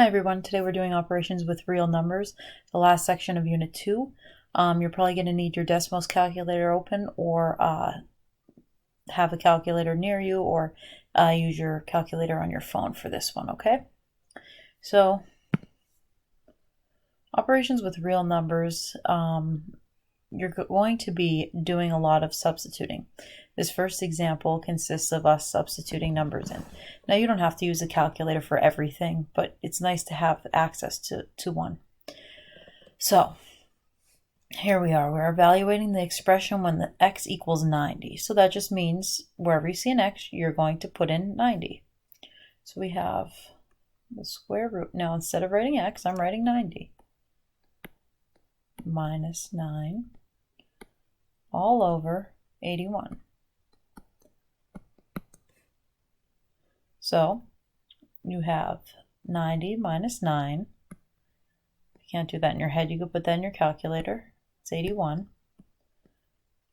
Hi everyone, today we're doing operations with real numbers, the last section of Unit 2. You're probably going to need your Desmos calculator open or have a calculator near you or use your calculator on your phone for this one, okay? So, operations with real numbers, you're going to be doing a lot of substituting. This first example consists of us substituting numbers in. Now you don't have to use a calculator for everything, but it's nice to have access to one. So here we are. We're evaluating the expression when the x equals 90. So that just means wherever you see an x, you're going to put in 90. So we have the square root. Now instead of writing x, I'm writing 90. Minus 9 all over 81. So you have 90 minus 9. If you can't do that in your head, you could put that in your calculator. It's 81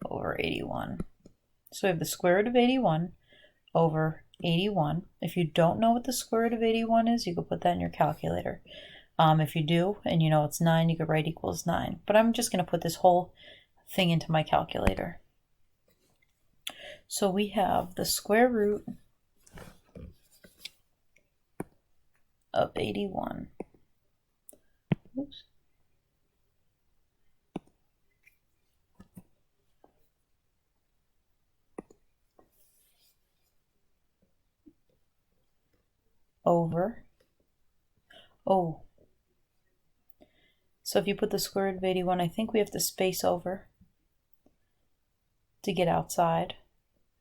over 81. So we have the square root of 81 over 81. If you don't know what the square root of 81 is, you could put that in your calculator. If you do, and you know it's 9, you could write equals 9. But I'm just going to put this whole thing into my calculator. So we have the square root of 81. Oops. Over. Oh. So if you put the square root of 81, I think we have to space over to get outside.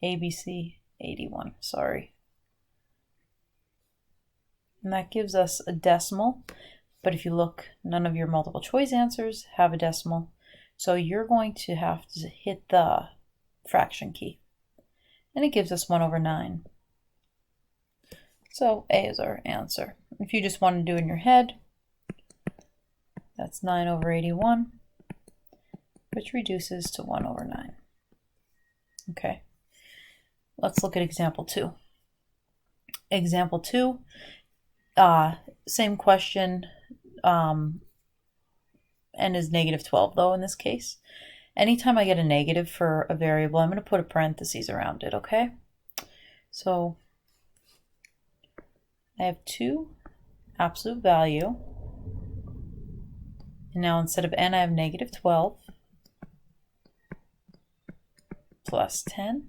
ABC 81, sorry. And that gives us a decimal. But if you look, none of your multiple choice answers have a decimal. So you're going to have to hit the fraction key. And it gives us 1 over 9. So A is our answer. If you just want to do it in your head, that's 9 over 81, which reduces to 1 over 9. Okay, let's look at example 2. Example 2, same question, n is negative 12 though in this case. Anytime I get a negative for a variable, I'm going to put a parentheses around it, okay? So I have 2 absolute value. And now instead of n, I have negative 12 plus 10.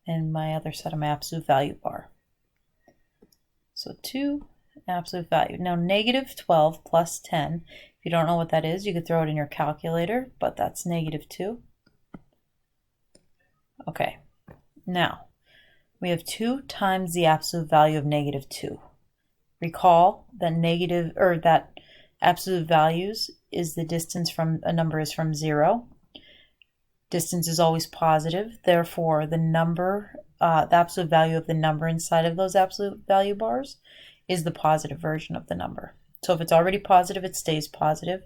And my other set of my absolute value bar. So 2 absolute value. Now negative 12 plus 10, if you don't know what that is, you could throw it in your calculator, but that's negative 2. Okay, now we have 2 times the absolute value of negative 2. Recall that that absolute values is the distance from a number is from 0. Distance is always positive, therefore the number, the absolute value of the number inside of those absolute value bars is the positive version of the number. So if it's already positive, it stays positive.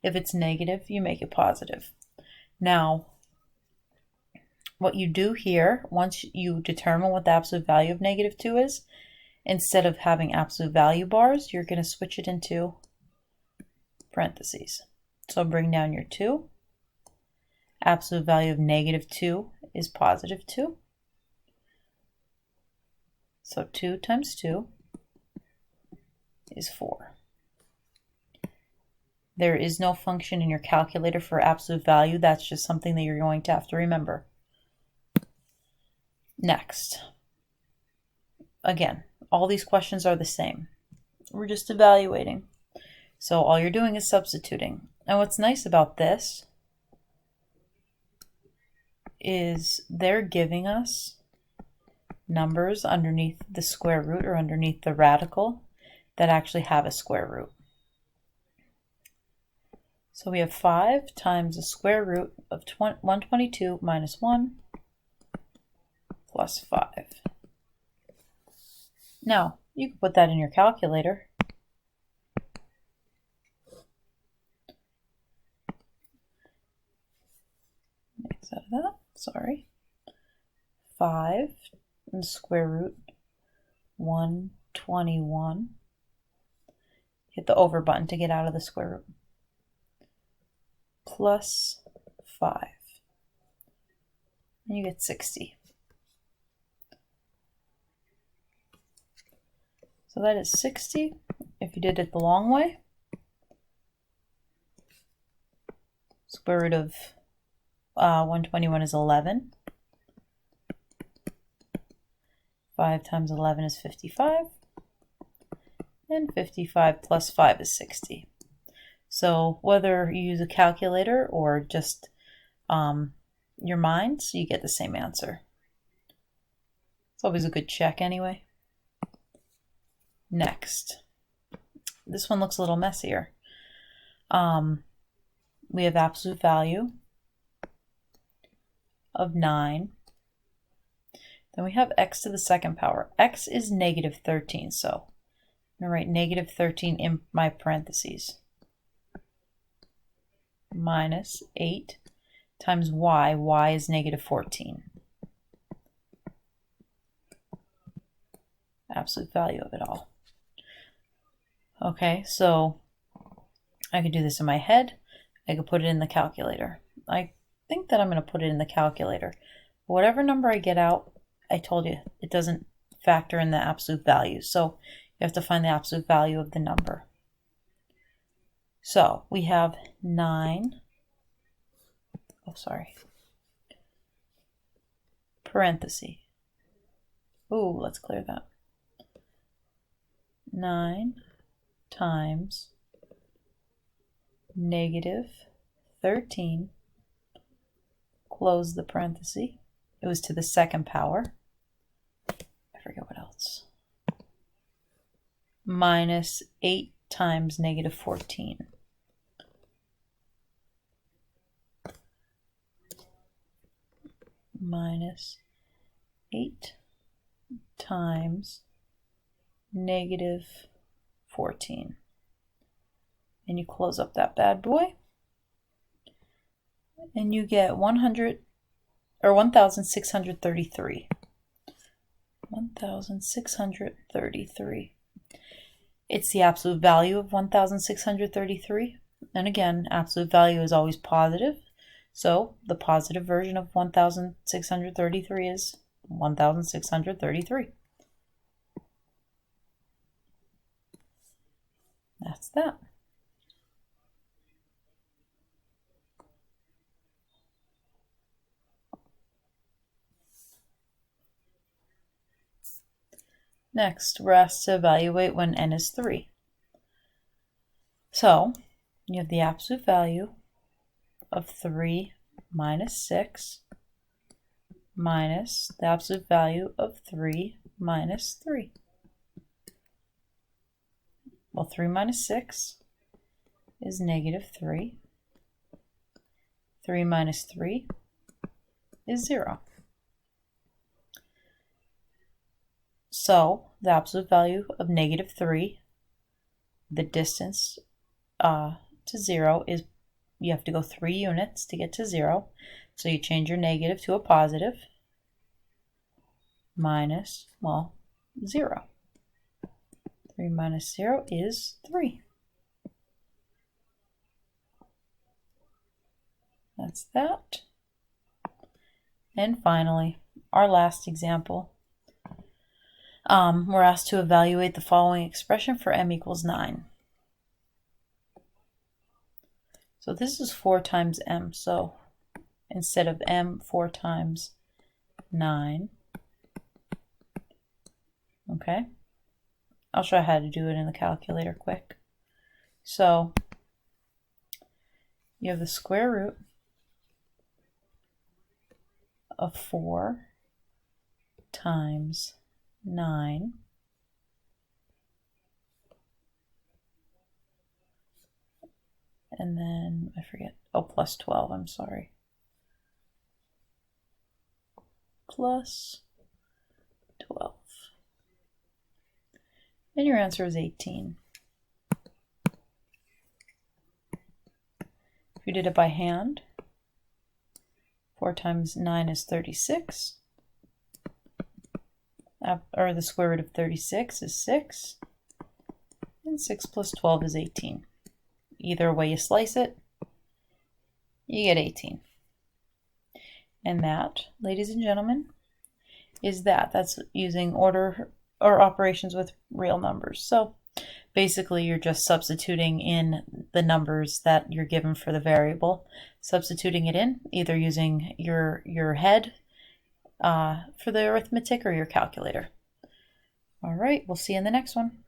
If it's negative, you make it positive. Now, what you do here, once you determine what the absolute value of negative 2 is, instead of having absolute value bars, you're going to switch it into parentheses. So bring down your 2. Absolute value of negative 2 is positive 2. So 2 times 2 is 4. There is no function in your calculator for absolute value. That's just something that you're going to have to remember. Next. Again, all these questions are the same. We're just evaluating. So all you're doing is substituting. And what's nice about this is they're giving us numbers underneath the square root or underneath the radical that actually have a square root. So we have 5 times the square root of 122 minus 1 plus 5. Now, you can put that in your calculator. X out of that, sorry. 5 and square root 121 hit the over button to get out of the square root. Plus 5. And you get 60. So that is 60 if you did it the long way. Square root of 121 is 11. 5 times 11 is 55. And 55 plus 5 is 60. So whether you use a calculator or just your mind, so you get the same answer. It's always a good check anyway. Next. This one looks a little messier. We have absolute value of 9. Then we have x to the second power. X is negative 13, so I'm going to write negative 13 in my parentheses. Minus 8 times y. Y is negative 14. Absolute value of it all. Okay, so I could do this in my head. I could put it in the calculator. I think that I'm going to put it in the calculator. Whatever number I get out, I told you, it doesn't factor in the absolute value. So you have to find the absolute value of the number. So we have 9. Oh, sorry. Parenthesis. Ooh, let's clear that. 9 times negative 13, close the parenthesis. It was to the second power. I forget what else. Minus 8 times negative 14. Minus 8 times negative 14. And you close up that bad boy. And you get 1,633. 1,633. It's the absolute value of 1,633. And again, absolute value is always positive. So the positive version of 1,633 is 1,633. That's that. Next, we're asked to evaluate when n is 3. So, you have the absolute value of 3 minus 6 minus the absolute value of 3 minus 3. Well, 3 minus 6 is negative 3. 3 minus 3 is 0. So the absolute value of negative 3, the distance to 0 is, you have to go 3 units to get to 0. So you change your negative to a positive, minus, well, 0. 3 minus 0 is 3. That's that. And finally, our last example. We're asked to evaluate the following expression for m equals 9. So this is 4 times m. So instead of m, 4 times 9. Okay. I'll show you how to do it in the calculator quick. So you have the square root of 4 times 9 and then I forget, oh, plus 12, I'm sorry. Plus 12. And your answer is 18. If you did it by hand, 4 times 9 is 36. Or the square root of 36 is 6. and 6 plus 12 is 18. Either way you slice it, you get 18. And that, ladies and gentlemen, is that. That's using order or operations with real numbers. So basically you're just substituting in the numbers that you're given for the variable, substituting it in, either using your head for the arithmetic or your calculator. All right, we'll see you in the next one.